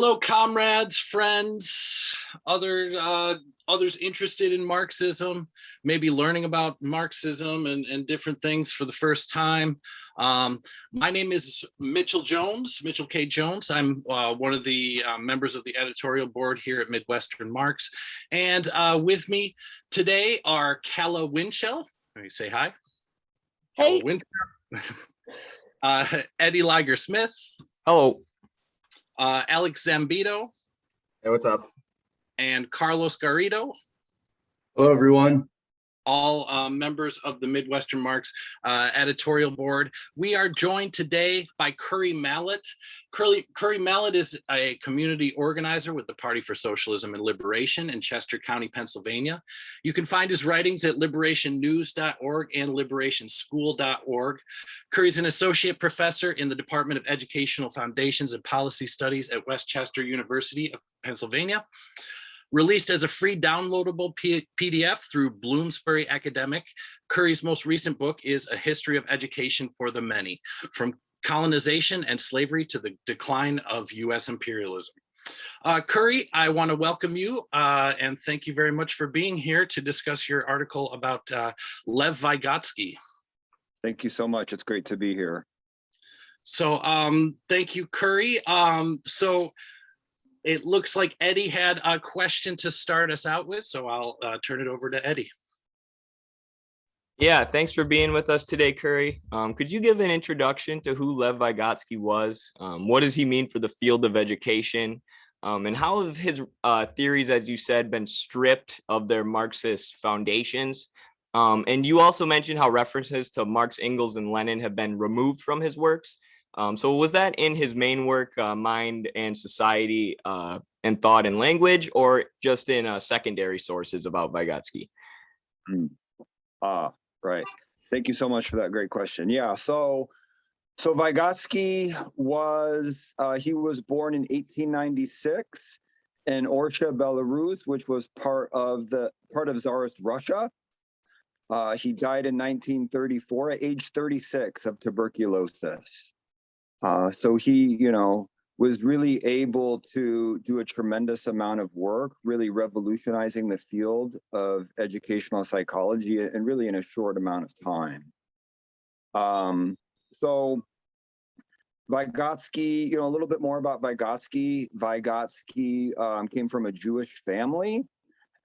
Hello, comrades, friends, others interested in Marxism, maybe learning about Marxism and different things for the first time. My name is Mitchell K. Jones. I'm one of the members of the editorial board here at Midwestern Marx. And with me today are Calla Winchell. Say hi. Hey. Calla Winchell. Eddie Liger-Smith. Hello. Alex Zambito. Hey, what's up? And Carlos Garrido. Hello, everyone. All members of the Midwestern Marx editorial board. We are joined today by Curry Mallot. Curry Mallot is a community organizer with the Party for Socialism and Liberation in Chester County, Pennsylvania. You can find his writings at liberationnews.org and liberationschool.org. Curry's an associate professor in the Department of Educational Foundations and Policy Studies at West Chester University of Pennsylvania. Released as a free downloadable PDF through Bloomsbury Academic, Curry's most recent book is A History of Education for the Many, From Colonization and Slavery to the Decline of US Imperialism. Curry, I want to welcome you and thank you very much for being here to discuss your article about Lev Vygotsky. Thank you so much. It's great to be here. So thank you, Curry. It looks like Eddie had a question to start us out with, so I'll turn it over to Eddie. Yeah, thanks for being with us today, Curry. Could you give an introduction to who Lev Vygotsky was? What does he mean for the field of education? And how have his theories, as you said, been stripped of their Marxist foundations? And you also mentioned how references to Marx, Engels, and Lenin have been removed from his works. So was that in his main work, Mind and Society and Thought and Language, or just in secondary sources about Vygotsky? Right. Thank you so much for that great question. Yeah, so Vygotsky was, he was born in 1896 in Orsha, Belarus, which was part of Tsarist Russia. He died in 1934 at age 36 of tuberculosis. So he, was really able to do a tremendous amount of work, really revolutionizing the field of educational psychology and really in a short amount of time. So Vygotsky, a little bit more about Vygotsky. Vygotsky came from a Jewish family.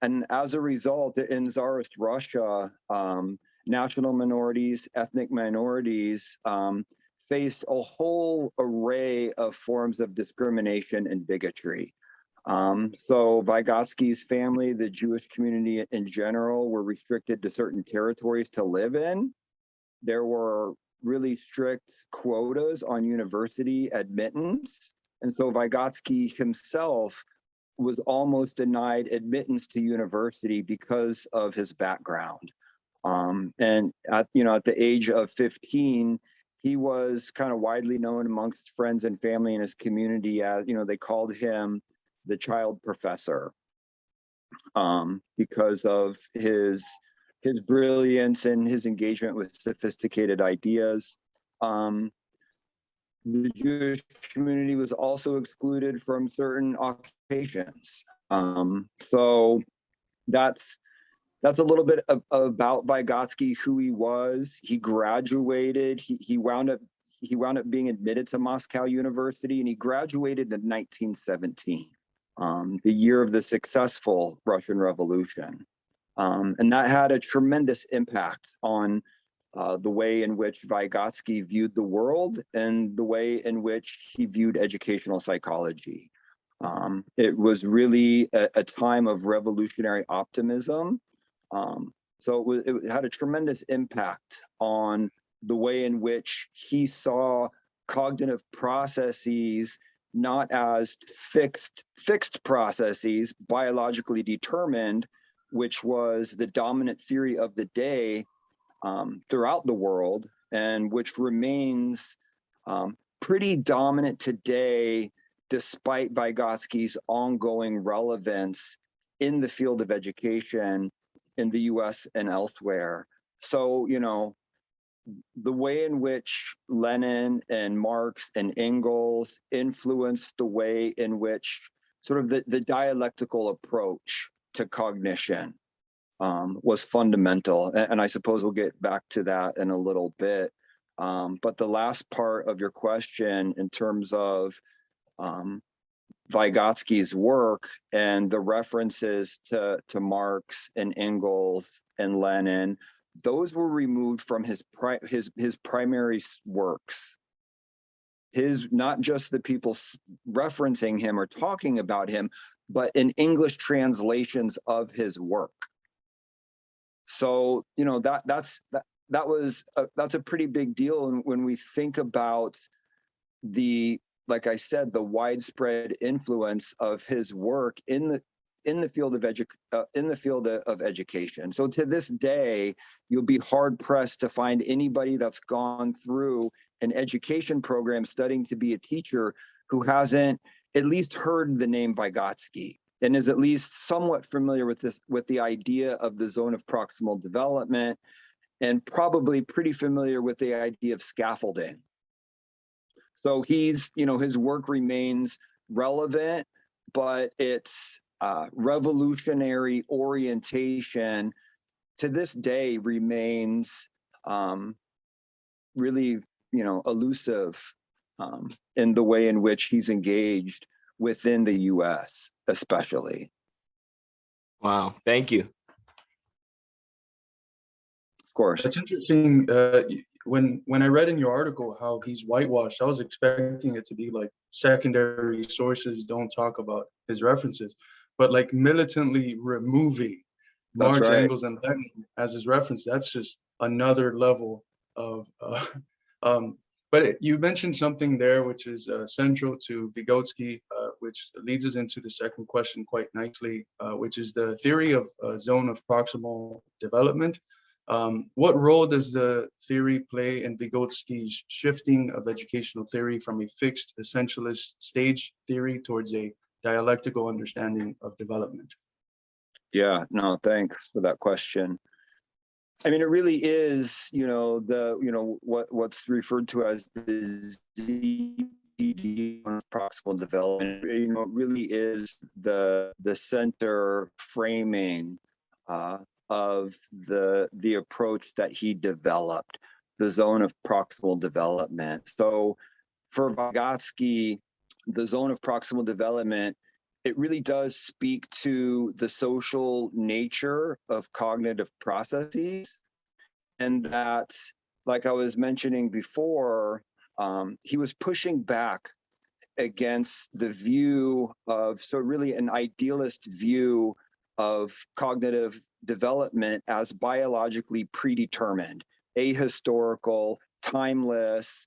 And as a result, in Tsarist Russia, national minorities, ethnic minorities, faced a whole array of forms of discrimination and bigotry. So Vygotsky's family, the Jewish community in general, were restricted to certain territories to live in. There were really strict quotas on university admittance. And so Vygotsky himself was almost denied admittance to university because of his background. And at the age of 15, he was kind of widely known amongst friends and family in his community as, they called him the child professor because of his brilliance and his engagement with sophisticated ideas. The Jewish community was also excluded from certain occupations. So that's a little bit about Vygotsky, who he was. He graduated. He wound up being admitted to Moscow University, and he graduated in 1917, the year of the successful Russian Revolution. And that had a tremendous impact on the way in which Vygotsky viewed the world and the way in which he viewed educational psychology. It was really a time of revolutionary optimism. So it had a tremendous impact on the way in which he saw cognitive processes not as fixed processes, biologically determined, which was the dominant theory of the day throughout the world, and which remains pretty dominant today, despite Vygotsky's ongoing relevance in the field of education in the US and elsewhere. So, the way in which Lenin and Marx and Engels influenced the way in which sort of the dialectical approach to cognition was fundamental. And I suppose we'll get back to that in a little bit. But the last part of your question in terms of Vygotsky's work and the references to Marx and Engels and Lenin, those were removed from his primary works. Not just the people referencing him or talking about him, but in English translations of his work. So, you know, that's a pretty big deal when we think about like I said, the widespread influence of his work in the field of education. So to this day, you'll be hard pressed to find anybody that's gone through an education program studying to be a teacher who hasn't at least heard the name Vygotsky and is at least somewhat familiar with the idea of the zone of proximal development, and probably pretty familiar with the idea of scaffolding. So his work remains relevant, but its revolutionary orientation to this day remains really, elusive in the way in which he's engaged within the US, especially. Wow, thank you. Of course. That's interesting. When I read in your article how he's whitewashed, I was expecting it to be like secondary sources don't talk about his references, but like militantly removing Marx, Engels, and Lenin as his reference, that's just another level of but you mentioned something there which is central to Vygotsky, which leads us into the second question quite nicely, which is the theory of zone of proximal development. What role does the theory play in Vygotsky's shifting of educational theory from a fixed essentialist stage theory towards a dialectical understanding of development? Yeah, no, thanks for that question. I mean, it really is, what's referred to as the ZPD proximal development. It really is the center framing of the approach that he developed, the zone of proximal development. So for Vygotsky, the zone of proximal development, it really does speak to the social nature of cognitive processes. And that, like I was mentioning before, he was pushing back against the view of, so really an idealist view of cognitive development as biologically predetermined, ahistorical, timeless,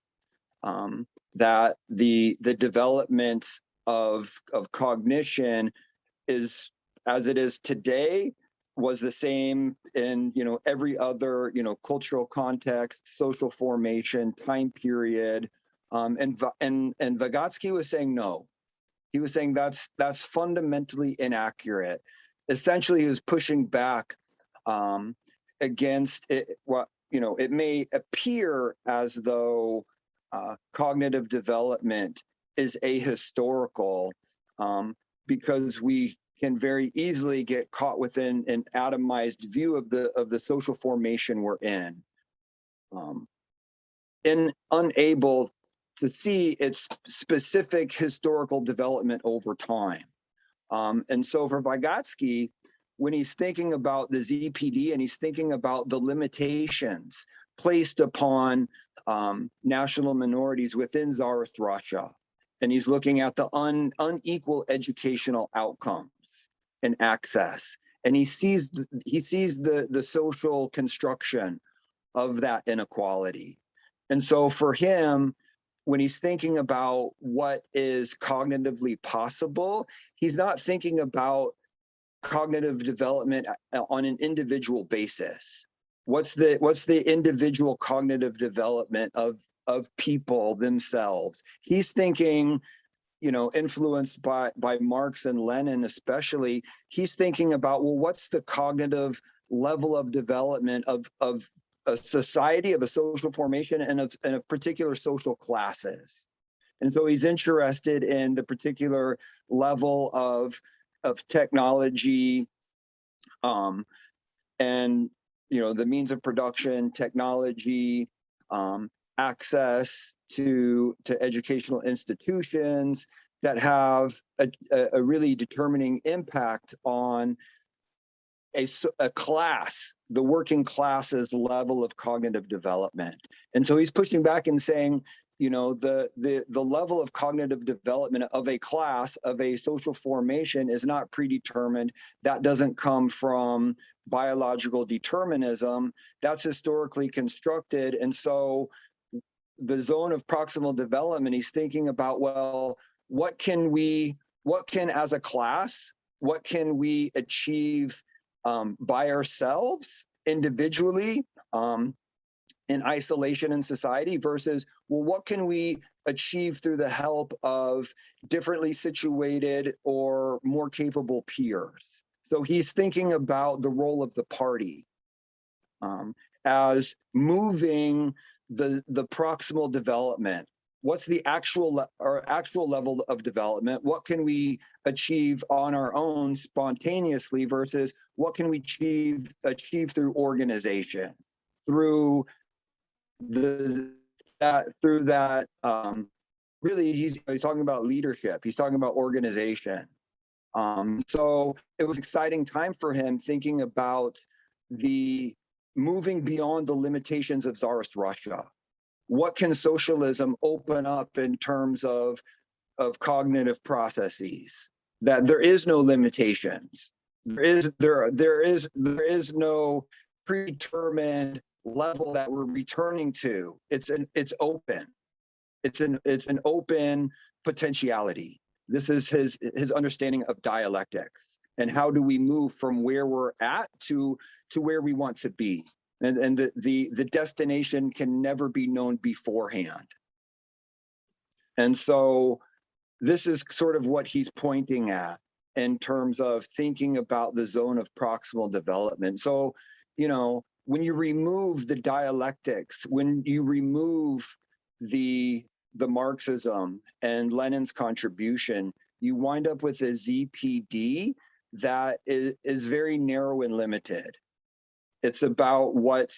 that the development of cognition is, as it is today, was the same in every other cultural context, social formation, time period, and Vygotsky was saying no. He was saying that's fundamentally inaccurate. Essentially, he was pushing back against it. What it may appear as though cognitive development is ahistorical, because we can very easily get caught within an atomized view of the social formation we're in, and unable to see its specific historical development over time. And so for Vygotsky, when he's thinking about the ZPD and he's thinking about the limitations placed upon national minorities within Tsarist Russia, and he's looking at the unequal educational outcomes and access, and he sees the social construction of that inequality. And so for him, when he's thinking about what is cognitively possible, he's not thinking about cognitive development on an individual basis. What's the individual cognitive development of people themselves? He's thinking, influenced by Marx and Lenin especially, he's thinking about, well, what's the cognitive level of development of a society, of a social formation, and of particular social classes. And so he's interested in the particular level of technology, and the means of production, technology, access to educational institutions that have a really determining impact on a class, the working class's level of cognitive development. And so he's pushing back and saying, the level of cognitive development of a class, of a social formation, is not predetermined. That doesn't come from biological determinism. That's historically constructed. And so the zone of proximal development, he's thinking about, well, what can as a class, what can we achieve by ourselves individually, in isolation in society, versus, well, what can we achieve through the help of differently situated or more capable peers? So he's thinking about the role of the party as moving the proximal development. What's the actual level of development? What can we achieve on our own spontaneously versus what can we achieve through organization, through that really he's talking about leadership, he's talking about organization. So it was an exciting time for him, thinking about the moving beyond the limitations of Tsarist Russia. What can socialism open up in terms of cognitive processes? That there is no limitations. There is no predetermined level that we're returning to. It's open. It's an open potentiality. This is his understanding of dialectics, and how do we move from where we're at to where we want to be. And the destination can never be known beforehand. And so this is sort of what he's pointing at in terms of thinking about the zone of proximal development. So, when you remove the dialectics, when you remove the Marxism and Lenin's contribution, you wind up with a ZPD that is very narrow and limited. It's about what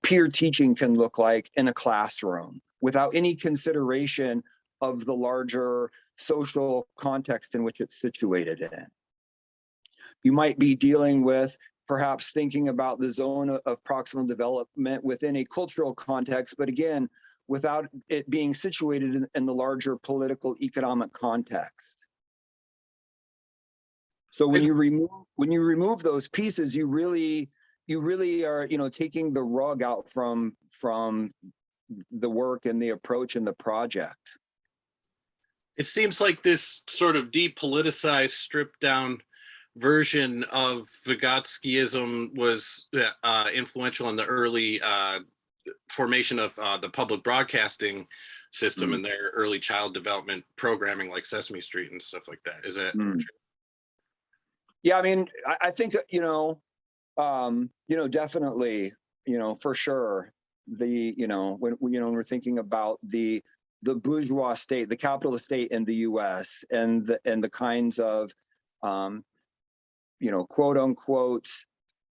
peer teaching can look like in a classroom without any consideration of the larger social context in which it's situated in. You might be dealing with perhaps thinking about the zone of proximal development within a cultural context, but again, without it being situated in the larger political economic context. So when you remove those pieces, you really are taking the rug out from the work and the approach and the project. It seems like this sort of depoliticized, stripped down version of Vygotskyism was influential in the early formation of the public broadcasting system and their early child development programming like Sesame Street and stuff like that. Is that true? Yeah, I mean, I think definitely, for sure. When we're thinking about the bourgeois state, the capitalist state in the U.S. and the kinds of quote unquote,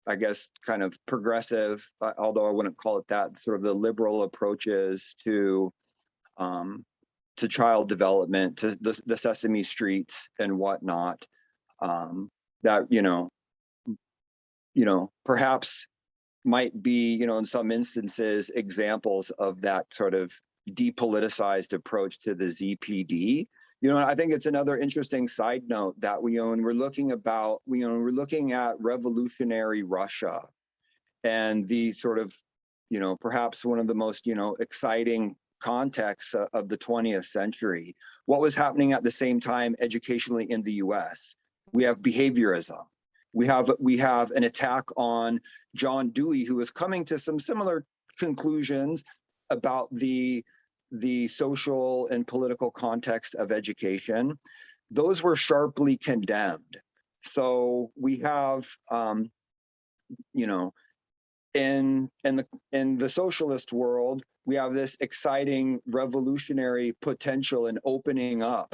I guess, kind of progressive, although I wouldn't call it that, sort of the liberal approaches to child development, to the Sesame Streets and whatnot. That perhaps might be, in some instances, examples of that sort of depoliticized approach to the ZPD. I think it's another interesting side note that when we're looking at revolutionary Russia and the sort of, perhaps one of the most, exciting contexts of the 20th century, what was happening at the same time educationally in the US? We have behaviorism. We have an attack on John Dewey, who is coming to some similar conclusions about the social and political context of education. Those were sharply condemned. So we have, in the socialist world, we have this exciting revolutionary potential and opening up.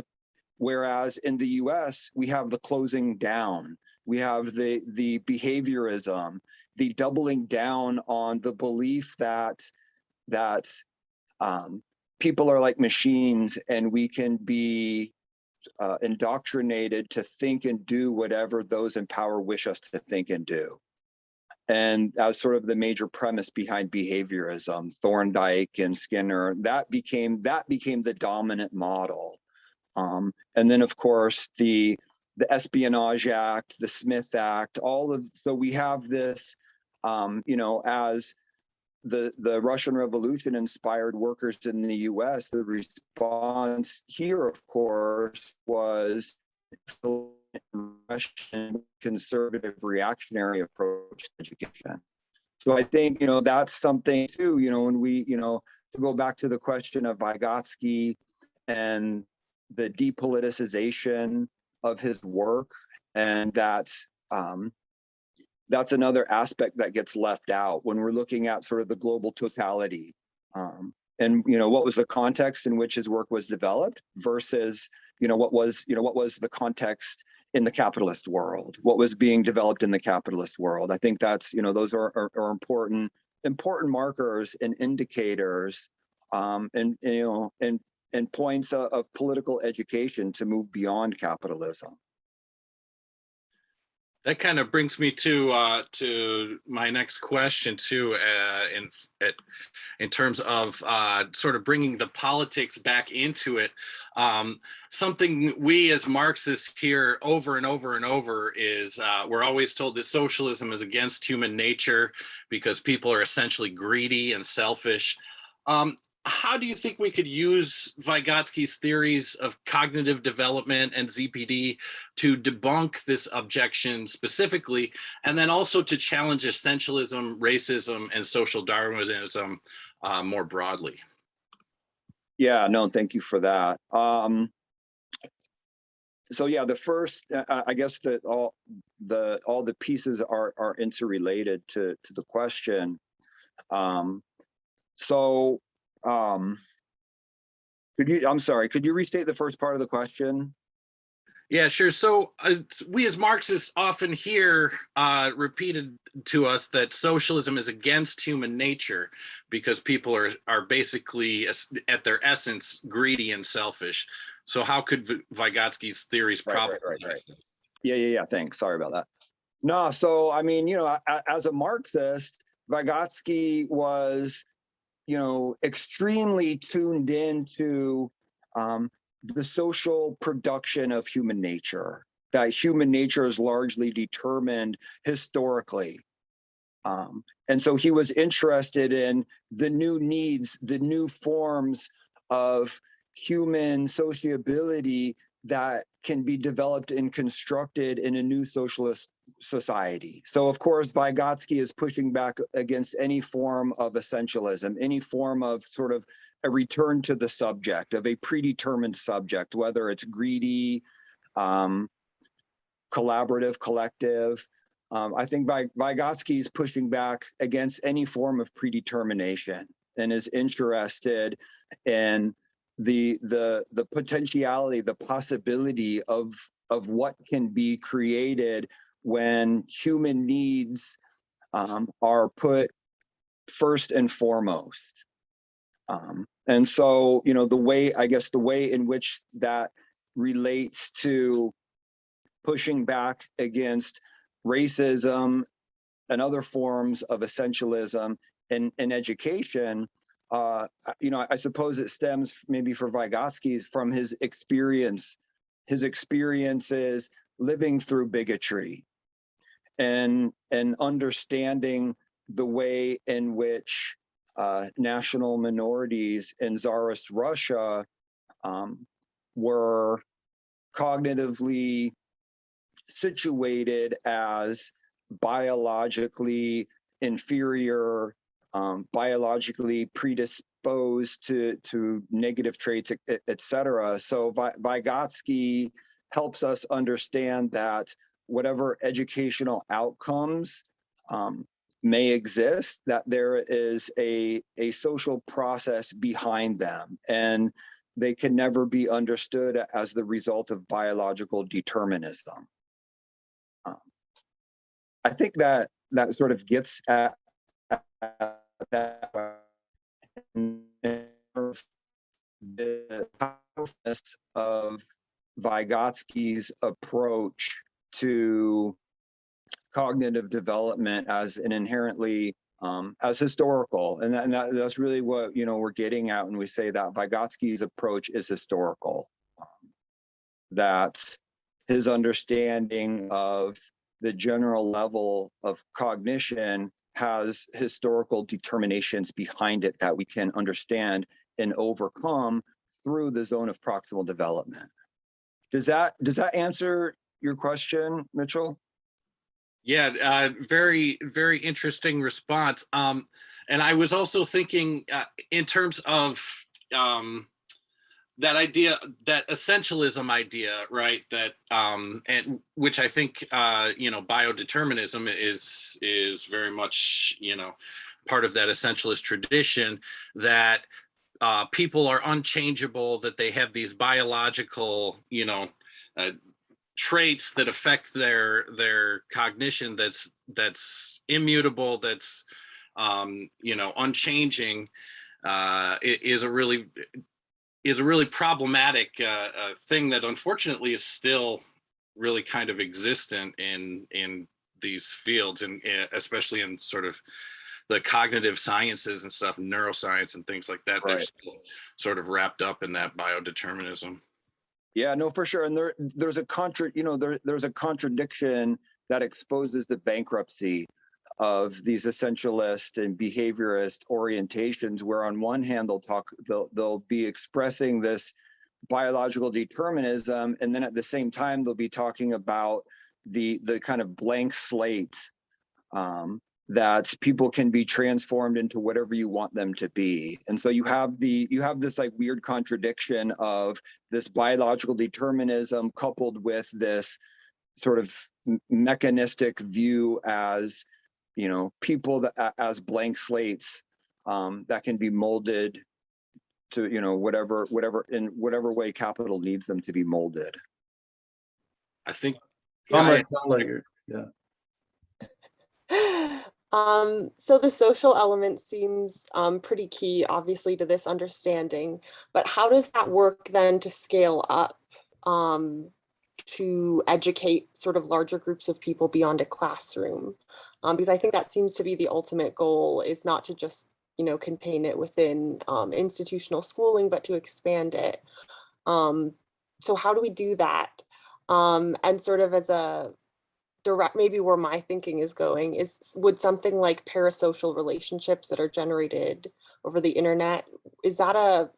Whereas in the US, we have the closing down. We have the behaviorism, the doubling down on the belief that people are like machines and we can be indoctrinated to think and do whatever those in power wish us to think and do. And as sort of the major premise behind behaviorism, Thorndike and Skinner, that became the dominant model. And then, of course, the Espionage Act, the Smith Act, so we have this, as the Russian Revolution inspired workers in the US, the response here, of course, was Russian conservative reactionary approach to education. So I think, that's something too, when we, to go back to the question of Vygotsky and the depoliticization of his work, and that's another aspect that gets left out when we're looking at sort of the global totality. And what was the context in which his work was developed versus what was the context in the capitalist world, what was being developed in the capitalist world. I think that's those are important markers and indicators, and points of political education to move beyond capitalism. That kind of brings me to my next question too, in terms of sort of bringing the politics back into it. Something we as Marxists hear over and over and over is we're always told that socialism is against human nature because people are essentially greedy and selfish. How do you think we could use Vygotsky's theories of cognitive development and ZPD to debunk this objection specifically, and then also to challenge essentialism, racism, and social Darwinism more broadly? Yeah, no, thank you for that. So yeah, the first, I guess that all the pieces are interrelated to the question. Could you restate the first part of the question? Yeah, sure. So we as Marxists often hear repeated to us that socialism is against human nature because people are basically at their essence greedy and selfish. So how could Vygotsky's theories probably? Right. Yeah. Thanks. Sorry about that. No, so I mean, as a Marxist, Vygotsky was extremely tuned into the social production of human nature, that human nature is largely determined historically. And so he was interested in the new needs, the new forms of human sociability that can be developed and constructed in a new socialist society. So of course, Vygotsky is pushing back against any form of essentialism, any form of sort of a return to the subject, of a predetermined subject, whether it's greedy, collaborative, collective. I think Vygotsky is pushing back against any form of predetermination and is interested in the potentiality, the possibility of what can be created when human needs are put first and foremost. And so, the way in which that relates to pushing back against racism and other forms of essentialism in education, I suppose it stems maybe for Vygotsky from his experiences living through bigotry and understanding the way in which national minorities in Tsarist Russia were cognitively situated as biologically inferior, biologically predisposed to negative traits, etc. So Vygotsky helps us understand that whatever educational outcomes may exist, that there is a social process behind them, and they can never be understood as the result of biological determinism. I think that sort of gets at that the powerfulness of Vygotsky's approach to cognitive development as an inherently as historical, and that's really what we're getting at when we say that Vygotsky's approach is historical. That his understanding of the general level of cognition has historical determinations behind it that we can understand and overcome through the zone of proximal development. Does that answer your question, Mitchell? Yeah, very, very interesting response. And I was also thinking in terms of that idea, that essentialism idea, right? That and which I think biodeterminism is very much part of that essentialist tradition, that people are unchangeable, that they have these biological traits that affect their cognition, that's immutable, that's unchanging, is a really problematic thing that unfortunately is still really kind of existent in these fields, and especially in sort of the cognitive sciences and stuff, neuroscience and things like that. Right. They're still sort of wrapped up in that biodeterminism. Yeah, no, for sure. And there's a there's a contradiction that exposes the bankruptcy of these essentialist and behaviorist orientations, where on one hand they'll be expressing this biological determinism, and then at the same time they'll be talking about the kind of blank slates that people can be transformed into whatever you want them to be. And so you have this like weird contradiction of this biological determinism coupled with this sort of mechanistic view as people that as blank slates that can be molded to whatever in whatever way capital needs them to be molded. I think Sound like it. Yeah. So the social element seems pretty key, obviously, to this understanding, but how does that work then to scale up to educate sort of larger groups of people beyond a classroom? Because I think that seems to be the ultimate goal, is not to just, contain it within institutional schooling, but to expand it. So how do we do that? And sort of as a direct, maybe where my thinking is going is, would something like parasocial relationships that are generated over the internet, is that a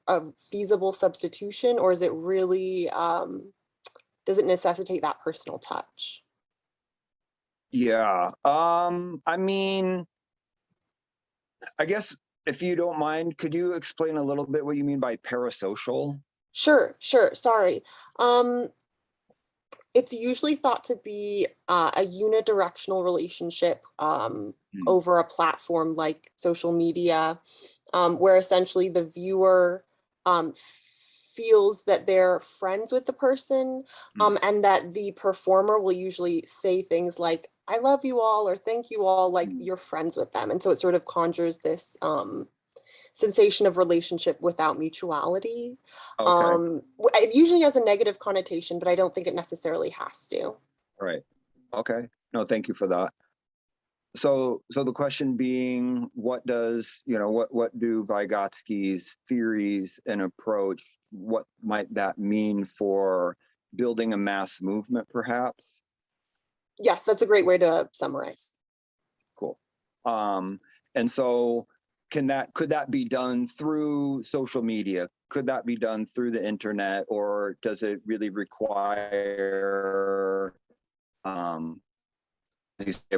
feasible substitution, or is it really, does it necessitate that personal touch? Yeah, I mean, I guess if you don't mind, could you explain a little bit what you mean by parasocial? Sure. Sorry. It's usually thought to be a unidirectional relationship over a platform like social media, where essentially the viewer feels that they're friends with the person, and that the performer will usually say things like, "I love you all," or "Thank you all," like you're friends with them. And so it sort of conjures this sensation of relationship without mutuality. Okay. It usually has a negative connotation, but I don't think it necessarily has to. Right. Okay. No, thank you for that. So the question being, what does, what do Vygotsky's theories and approach, what might that mean for building a mass movement, perhaps? Yes, that's a great way to summarize. Cool. And so could that be done through social media? Could that be done through the internet, or does it really require a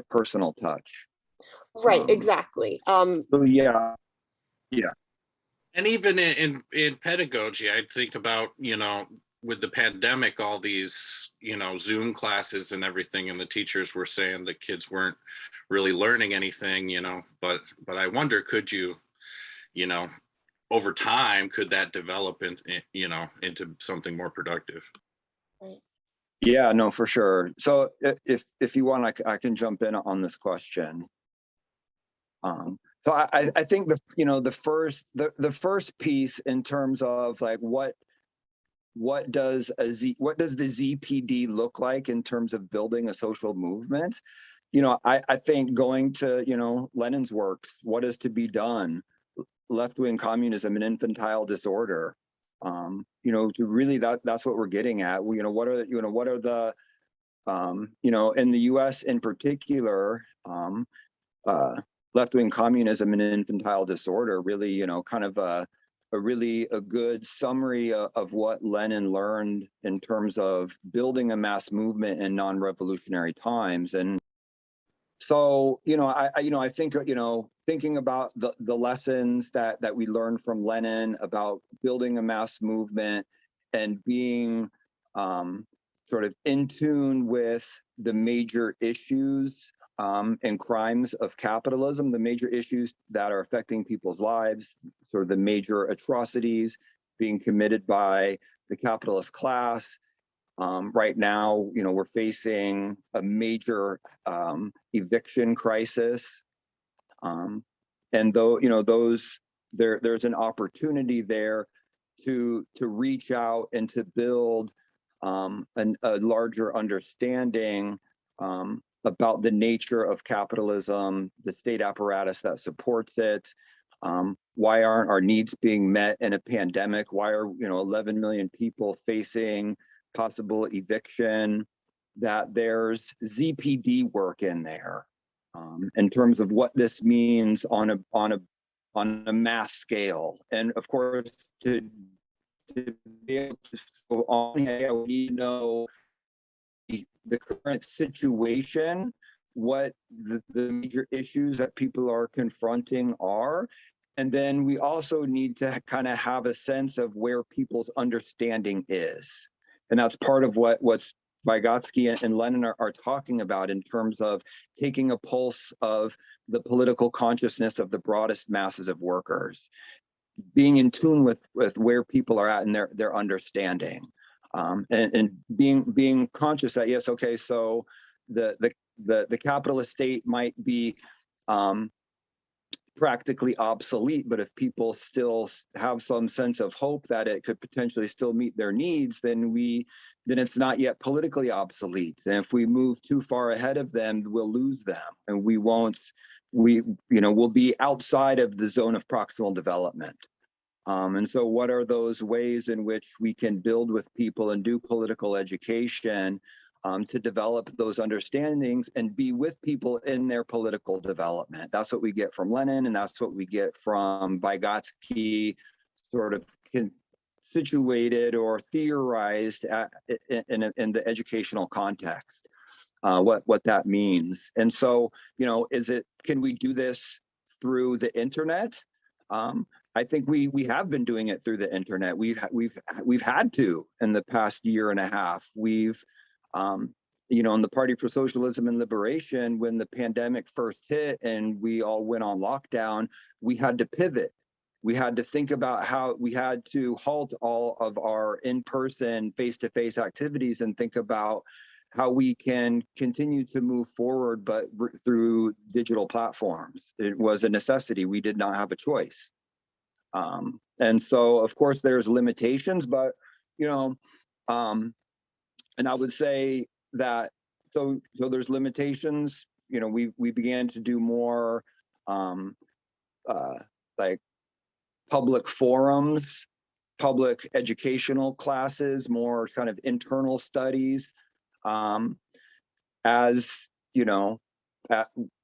personal touch? Right, exactly. So yeah. And even in pedagogy, I think about, with the pandemic, all these, Zoom classes and everything, and the teachers were saying the kids weren't really learning anything, but I wonder, could you, over time, could that develop into something more productive? Right. Yeah, no, for sure. So if you want, I can jump in on this question. So I think the first piece in terms of like what does the ZPD look like in terms of building a social movement? I think going to Lenin's works, What Is to Be Done, Left-Wing Communism and Infantile Disorder. Really that's what we're getting at. What are the in the U.S. in particular, left-wing communism and infantile disorder, really, kind of a good summary of what Lenin learned in terms of building a mass movement in non-revolutionary times. And so, I think, thinking about the lessons that we learned from Lenin about building a mass movement and being sort of in tune with the major issues and crimes of capitalism, the major issues that are affecting people's lives, sort of the major atrocities being committed by the capitalist class. Right now, we're facing a major eviction crisis, and there's an opportunity there to reach out and to build a larger understanding about the nature of capitalism, the state apparatus that supports it. Why aren't our needs being met in a pandemic? Why are 11 million people facing possible eviction? That there's ZPD work in there in terms of what this means on a mass scale. And of course, to be able to go on, we need to know the current situation, what the major issues that people are confronting are. And then we also need to kind of have a sense of where people's understanding is. And that's part of what's Vygotsky and Lenin are talking about in terms of taking a pulse of the political consciousness of the broadest masses of workers, being in tune with where people are at in their understanding. And being conscious that, yes, okay, so the capitalist state might be practically obsolete, but if people still have some sense of hope that it could potentially still meet their needs, then it's not yet politically obsolete. And if we move too far ahead of them, we'll lose them, and we'll be outside of the zone of proximal development. And so what are those ways in which we can build with people and do political education to develop those understandings and be with people in their political development? That's what we get from Lenin, and that's what we get from Vygotsky, sort of situated or theorized in the educational context, what that means. And so, can we do this through the internet? I think we have been doing it through the internet. We've had to in the past year and a half. We've in the Party for Socialism and Liberation, when the pandemic first hit and we all went on lockdown, we had to pivot. We had to think about how we had to halt all of our in-person, face-to-face activities and think about how we can continue to move forward, but through digital platforms. It was a necessity. We did not have a choice. And so, of course, there's limitations, but, and I would say that, so there's limitations. We began to do more like public forums, public educational classes, more kind of internal studies, as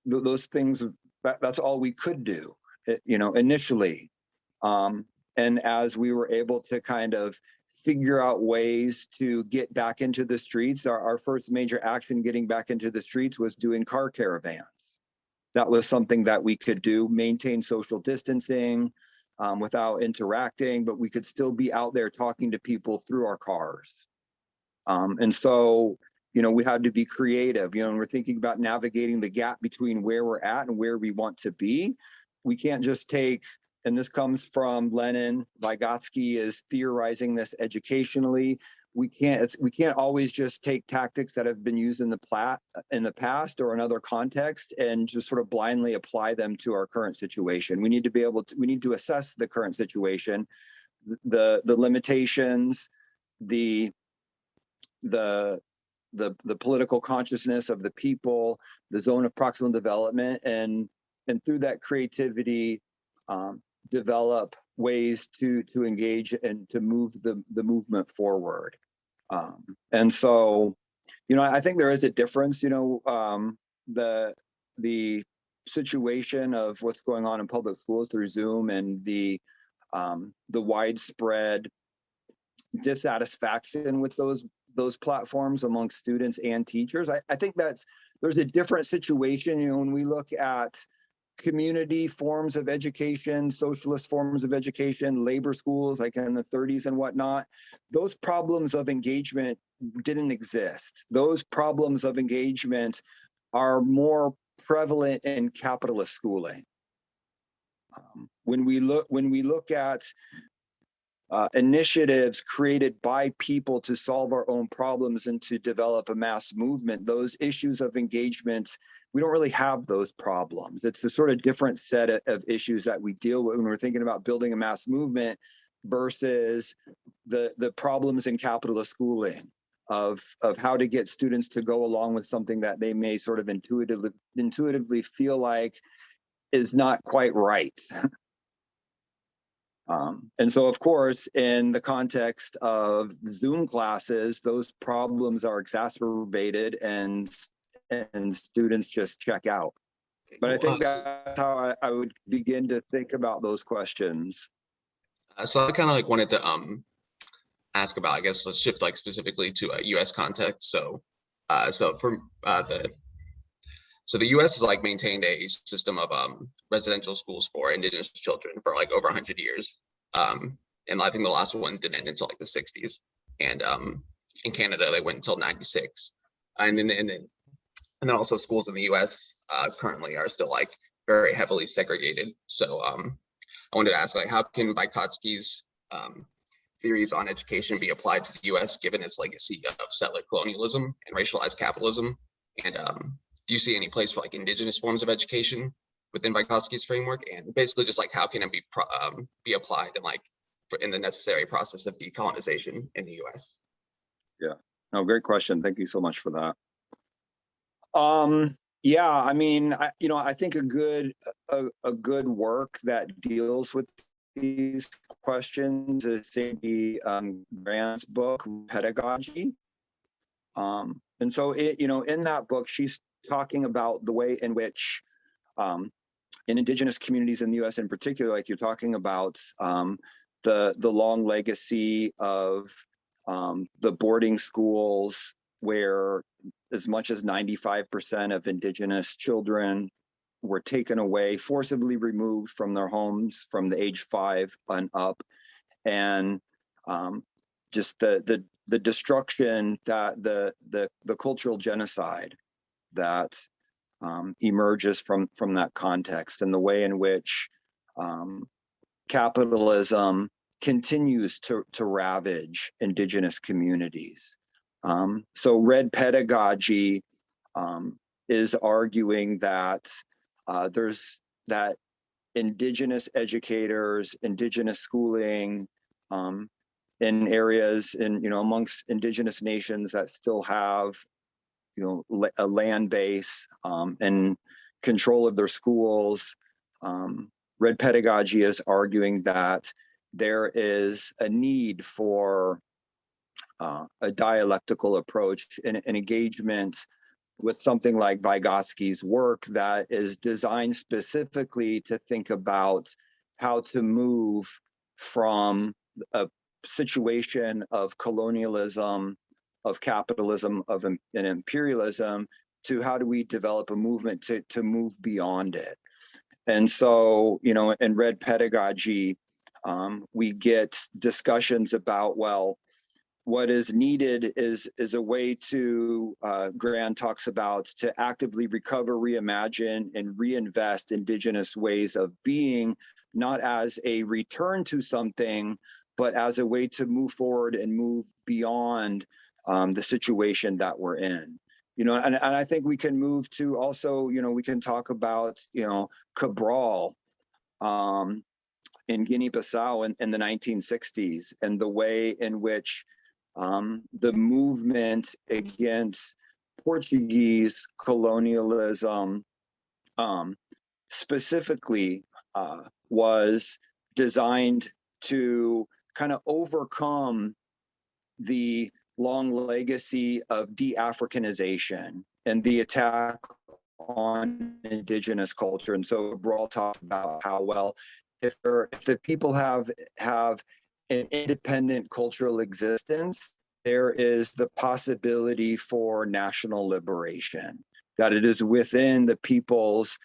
those things. That's all we could do, initially. And as we were able to kind of figure out ways to get back into the streets, our first major action getting back into the streets was doing car caravans. That was something that we could do, maintain social distancing, without interacting, but we could still be out there talking to people through our cars. And so, we had to be creative, and we're thinking about navigating the gap between where we're at and where we want to be. We can't just take, and this comes from Lenin, Vygotsky is theorizing this educationally. We can't always just take tactics that have been used in the past or another context and just sort of blindly apply them to our current situation. We need to assess the current situation, the limitations, the political consciousness of the people, the zone of proximal development, and through that creativity, develop ways to engage and to move the movement forward. And so, I think there is a difference. The situation of what's going on in public schools through Zoom and the widespread dissatisfaction with those platforms among students and teachers. I think there's a different situation, when we look at community forms of education, socialist forms of education, labor schools like in the 30s and whatnot. Those problems of engagement didn't exist. Those problems of engagement are more prevalent in capitalist schooling. When we look at initiatives created by people to solve our own problems and to develop a mass movement, those issues of engagement, we don't really have those problems. It's a sort of different set of issues that we deal with when we're thinking about building a mass movement versus the problems in capitalist schooling of how to get students to go along with something that they may sort of intuitively feel like is not quite right. And so, of course, in the context of Zoom classes, those problems are exacerbated and students just check out. But I think that's how I would begin to think about those questions. So I kind of wanted to ask about, I guess, let's shift specifically to a U.S. context. So the U.S. has maintained a system of residential schools for indigenous children for over 100 years. And I think the last one didn't end until the 60s. And in Canada, they went until 96. And then also schools in the U.S. Currently are still very heavily segregated. So I wanted to ask, how can Vygotsky's theories on education be applied to the U.S. given its legacy of settler colonialism and racialized capitalism? And do you see any place for indigenous forms of education within Vygotsky's framework? And basically just how can it be applied in the necessary process of decolonization in the U.S.? Yeah, no, great question. Thank you so much for that. Yeah, I mean, I think a good work that deals with these questions is Sandy Grant's book, Pedagogy. And so in that book, she's talking about the way in which in indigenous communities in the U.S. in particular, you're talking about the long legacy of the boarding schools where as much as 95% of indigenous children were taken away, forcibly removed from their homes from the age 5 and up, and just the destruction, that the cultural genocide that emerges from that context, and the way in which capitalism continues to ravage indigenous communities. So Red Pedagogy is arguing that that indigenous educators, indigenous schooling in areas amongst indigenous nations that still have a land base and control of their schools. Red Pedagogy is arguing that there is a need for a dialectical approach and an engagement with something like Vygotsky's work that is designed specifically to think about how to move from a situation of colonialism, of capitalism, of an imperialism, to how do we develop a movement to move beyond it. And so, in Red Pedagogy, We get discussions about, well, what is needed is a way to, Grant talks about, to actively recover, reimagine, and reinvest indigenous ways of being, not as a return to something, but as a way to move forward and move beyond the situation that we're in. And I think we can move to also, we can talk about, Cabral in Guinea-Bissau in the 1960s, and the way in which the movement against Portuguese colonialism specifically was designed to kind of overcome the long legacy of de-Africanization and the attack on indigenous culture. And so Brawl talked about how, well, if the people have an independent cultural existence, there is the possibility for national liberation, that it is within the people's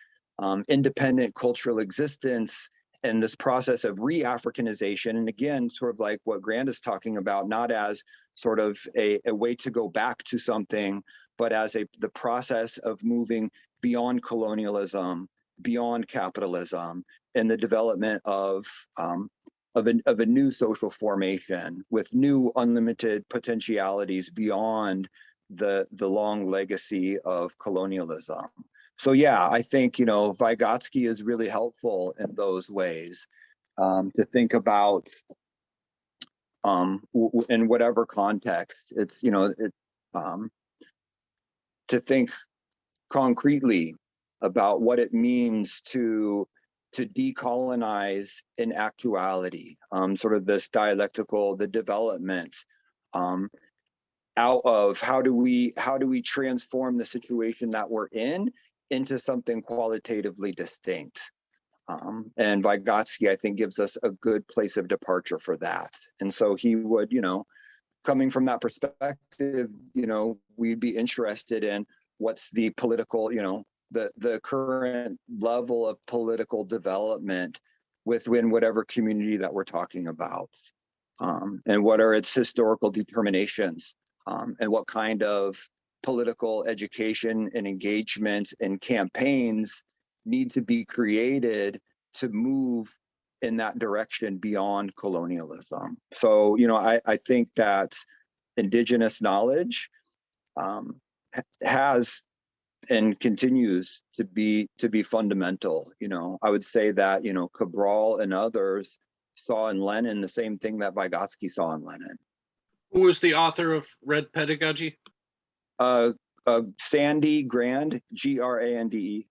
independent cultural existence and this process of re-Africanization. And again, sort of like what Grant is talking about, not as sort of a way to go back to something, but as the process of moving beyond colonialism, beyond capitalism, and the development of a new social formation with new unlimited potentialities beyond the long legacy of colonialism. So yeah, I think, Vygotsky is really helpful in those ways, to think about in whatever context. It's, to think concretely about what it means to decolonize in actuality, sort of this dialectical, the development out of how do we transform the situation that we're in into something qualitatively distinct. And Vygotsky, I think, gives us a good place of departure for that. And so he would, coming from that perspective, we'd be interested in what's the political, the current level of political development within whatever community that we're talking about, and what are its historical determinations, and what kind of political education and engagement and campaigns need to be created to move in that direction beyond colonialism. So, I think that indigenous knowledge has and continues to be fundamental. I would say that, Cabral and others saw in Lenin the same thing that Vygotsky saw in Lenin. Who was the author of Red Pedagogy? Sandy Grand, Grande.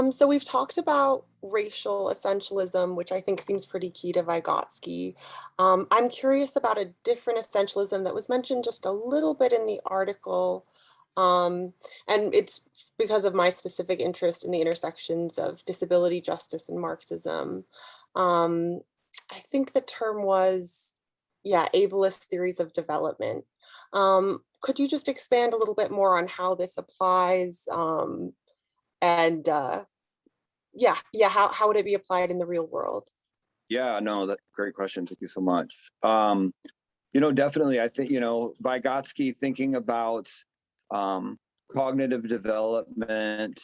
So we've talked about racial essentialism, which I think seems pretty key to Vygotsky. I'm curious about a different essentialism that was mentioned just a little bit in the article. And it's because of my specific interest in the intersections of disability justice and Marxism. I think the term was, ableist theories of development. Could you just expand a little bit more on how this applies? And how would it be applied in the real world? Yeah, no, that's a great question. Thank you so much. Definitely, I think, Vygotsky thinking about cognitive development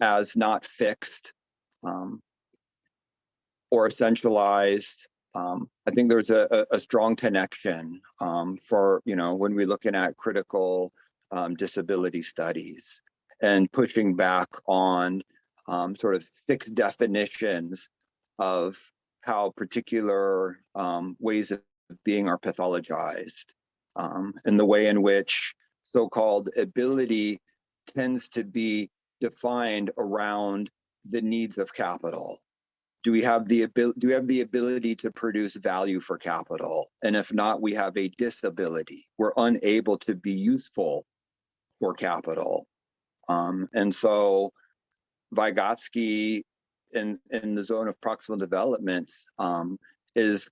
as not fixed or essentialized. I think there's a strong connection for, when we're looking at critical disability studies and pushing back on sort of fixed definitions of how particular ways of being are pathologized, and the way in which so-called ability tends to be defined around the needs of capital. Do we have the ability to produce value for capital? And if not, we have a disability. We're unable to be useful for capital. And so Vygotsky in the zone of proximal development is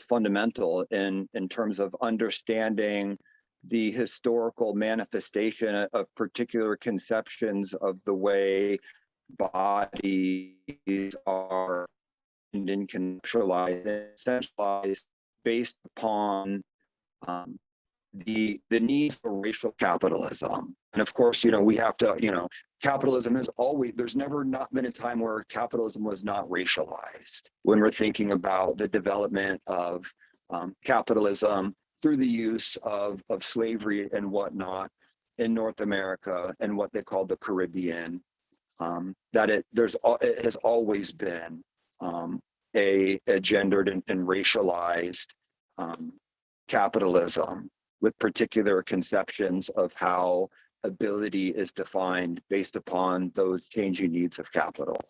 fundamental in terms of understanding the historical manifestation of particular conceptions of the way bodies are and conceptualized and centralized based upon the needs for racial capitalism. And of course, we have to, capitalism is always, there's never not been a time where capitalism was not racialized. When we're thinking about the development of capitalism through the use of slavery and whatnot in North America and what they call the Caribbean, it has always been a gendered and racialized capitalism, with particular conceptions of how ability is defined based upon those changing needs of capital.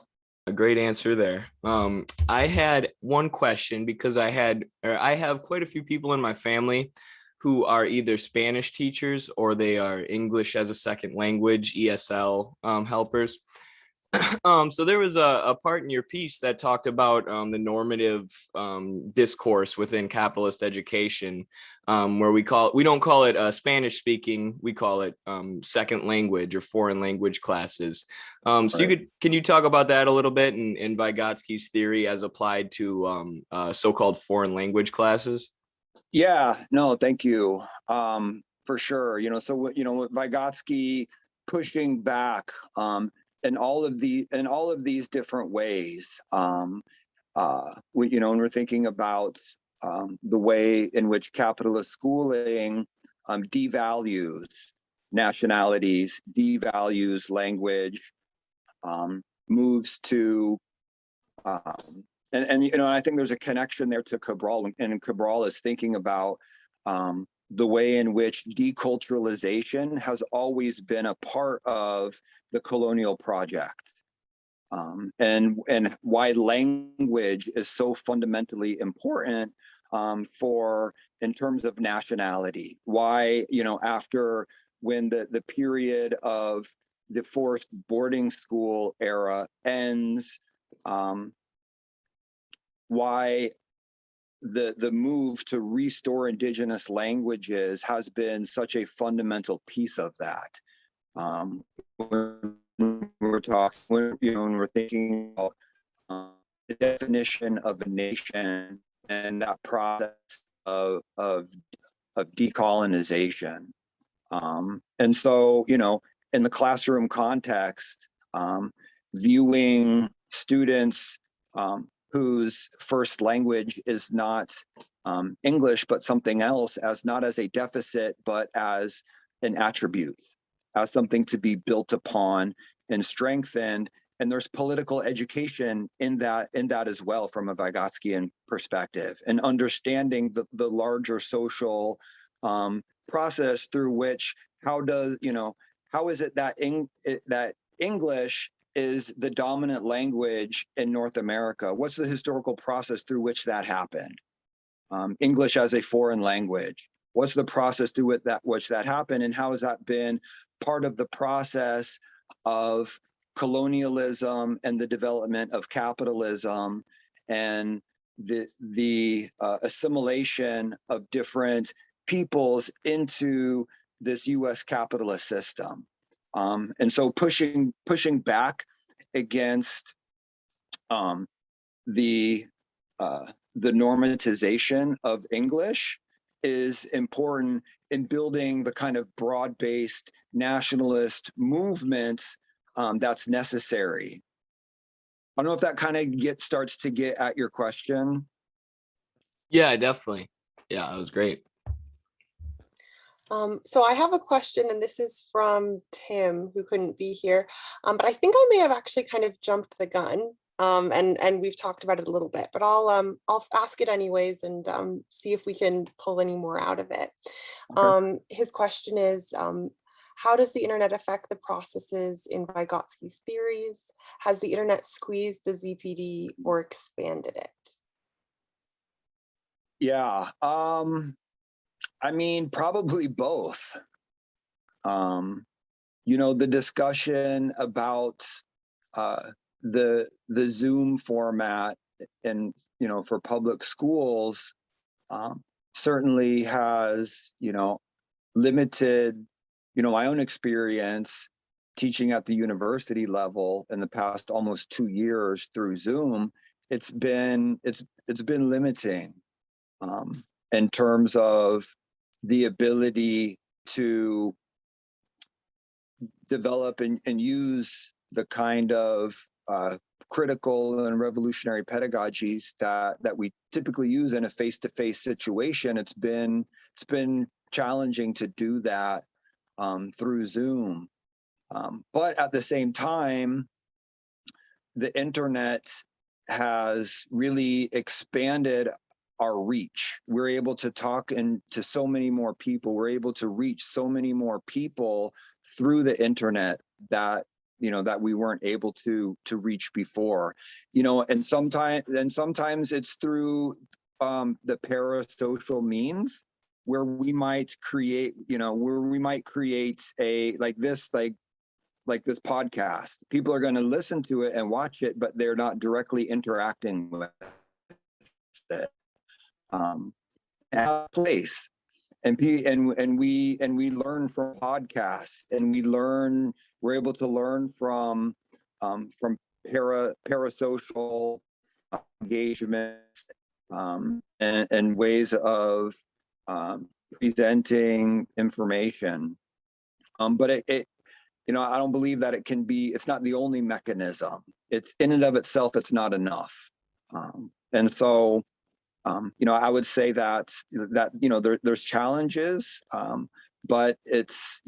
A great answer there. I had one question because I have quite a few people in my family who are either Spanish teachers or they are English as a second language, ESL helpers. So there was a part in your piece that talked about the normative discourse within capitalist education, where we don't call it Spanish speaking, we call it second language or foreign language classes. So Right. can you talk about that a little bit and Vygotsky's theory as applied to so-called foreign language classes? Yeah, no, thank you. For sure. So with Vygotsky pushing back in all of these different ways, when we're thinking about the way in which capitalist schooling devalues nationalities, devalues language, moves to and I think there's a connection there to Cabral, and Cabral is thinking about the way in which deculturalization has always been a part of the colonial project, and why language is so fundamentally important in terms of nationality. Why, after when the period of the forced boarding school era ends, why the move to restore indigenous languages has been such a fundamental piece of that. When we're thinking about the definition of a nation and that process of decolonization. And so, in the classroom context, viewing students whose first language is not English, but something else, as not as a deficit, but as an attribute, as something to be built upon and strengthened. And there's political education in that as well, from a Vygotskyan perspective, and understanding the larger social process through which, how is it that English is the dominant language in North America? What's the historical process through which that happened? English as a foreign language. What's the process through which that happened, and how has that been part of the process of colonialism and the development of capitalism and the assimilation of different peoples into this U.S. capitalist system? And so pushing back against the normatization of English is important in building the kind of broad-based nationalist movements that's necessary. I don't know if that kind of starts to get at your question. Yeah, definitely. Yeah, that was great. So I have a question, and this is from Tim, who couldn't be here, but I think I may have actually kind of jumped the gun, and we've talked about it a little bit, but I'll ask it anyways and see if we can pull any more out of it. Okay. His question is, how does the internet affect the processes in Vygotsky's theories? Has the internet squeezed the ZPD or expanded it? Yeah. I mean, probably both. The discussion about the Zoom format and, for public schools certainly has, limited, my own experience teaching at the university level in the past almost 2 years through Zoom. it's been limiting in terms of the ability to develop and use the kind of critical and revolutionary pedagogies that we typically use in a face-to-face situation. It's been challenging to do that through Zoom. But at the same time, the internet has really expanded our reach. We're able to talk to so many more people. We're able to reach so many more people through the internet that we weren't able to reach before. And sometimes it's through the parasocial means where we might create a like this podcast. People are going to listen to it and watch it, but they're not directly interacting with it. At a place, and we learn from podcasts, and we're able to learn from parasocial engagement and ways of presenting information. But I don't believe that it's not the only mechanism. It's in and of itself, it's not enough. And so, I would say that there's challenges, but it's,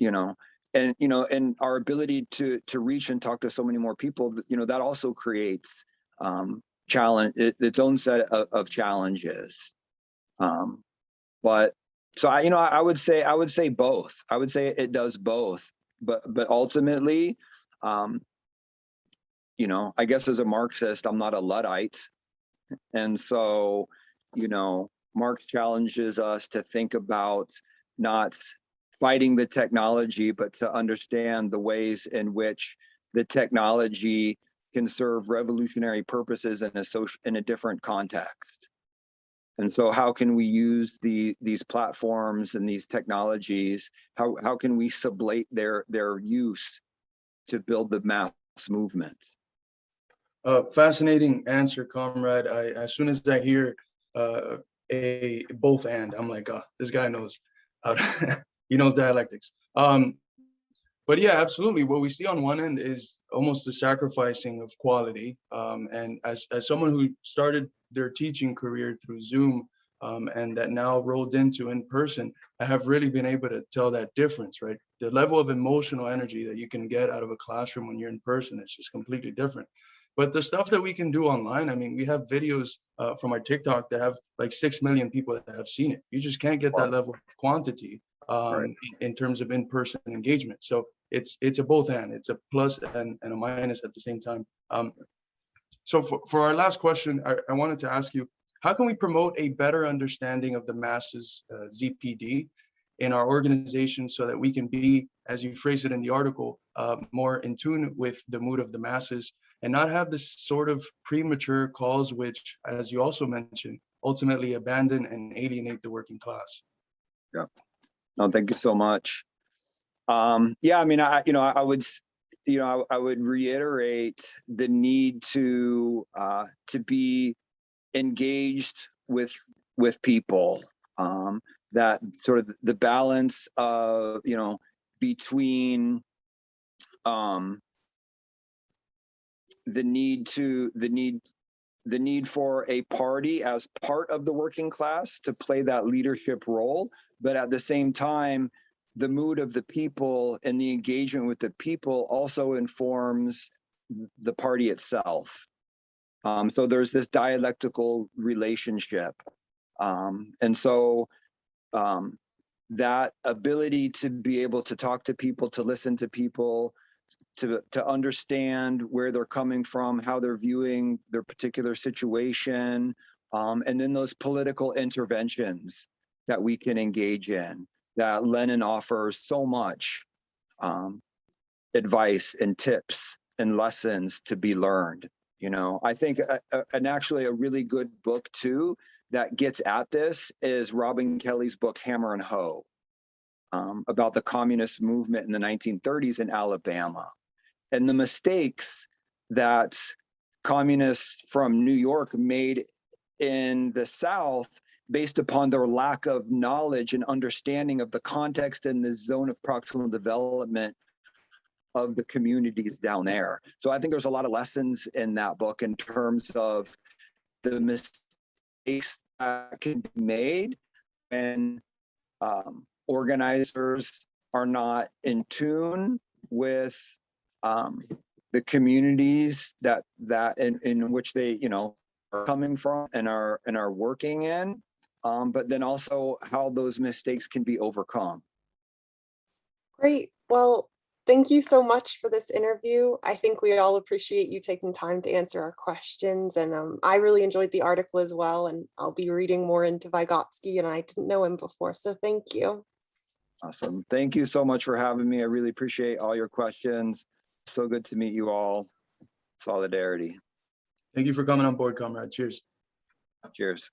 and our ability to reach and talk to so many more people, that also creates its own set of challenges. But so I would say both. I would say it does both. But ultimately, I guess as a Marxist, I'm not a Luddite. And so, Marx challenges us to think about not fighting the technology, but to understand the ways in which the technology can serve revolutionary purposes in a different context. And so how can we use these platforms and these technologies? How can we sublate their use to build the mass movement? Fascinating answer, comrade. As soon as I hear a both and, I'm like, this guy knows how to, he knows dialectics. But yeah, absolutely. What we see on one end is almost the sacrificing of quality. And as someone who started their teaching career through Zoom and that now rolled into in person, I have really been able to tell that difference, right? The level of emotional energy that you can get out of a classroom when you're in person is just completely different. But the stuff that we can do online, I mean, we have videos from our TikTok that have like 6 million people that have seen it. You just can't get that level of quantity in terms of in-person engagement. So it's a both and, it's a plus and a minus at the same time. So for our last question, I wanted to ask you, how can we promote a better understanding of the masses ZPD in our organization so that we can be, as you phrase it in the article, more in tune with the mood of the masses and not have this sort of premature calls, which, as you also mentioned, ultimately abandon and alienate the working class? Yeah. No, thank you so much. Yeah, I mean, I would reiterate the need to be engaged with people. That sort of the balance of between the need for a party as part of the working class to play that leadership role, but at the same time, the mood of the people and the engagement with the people also informs the party itself. So there's this dialectical relationship. And so that ability to be able to talk to people, to listen to people, to understand where they're coming from, how they're viewing their particular situation, and then those political interventions that we can engage in, that Lenin offers so much advice and tips and lessons to be learned. I think and actually a really good book too that gets at this is Robin Kelly's book, Hammer and Hoe, about the communist movement in the 1930s in Alabama. And the mistakes that communists from New York made in the South based upon their lack of knowledge and understanding of the context and the zone of proximal development of the communities down there. So I think there's a lot of lessons in that book in terms of the mistakes that can be made when organizers are not in tune with the communities that in which they are coming from and are working in, but then also how those mistakes can be overcome. Great. Well, thank you so much for this interview. I think we all appreciate you taking time to answer our questions. And I really enjoyed the article as well. And I'll be reading more into Vygotsky, and I didn't know him before. So thank you. Awesome. Thank you so much for having me. I really appreciate all your questions. So good to meet you all. Solidarity. Thank you for coming on board, comrade. Cheers. Cheers.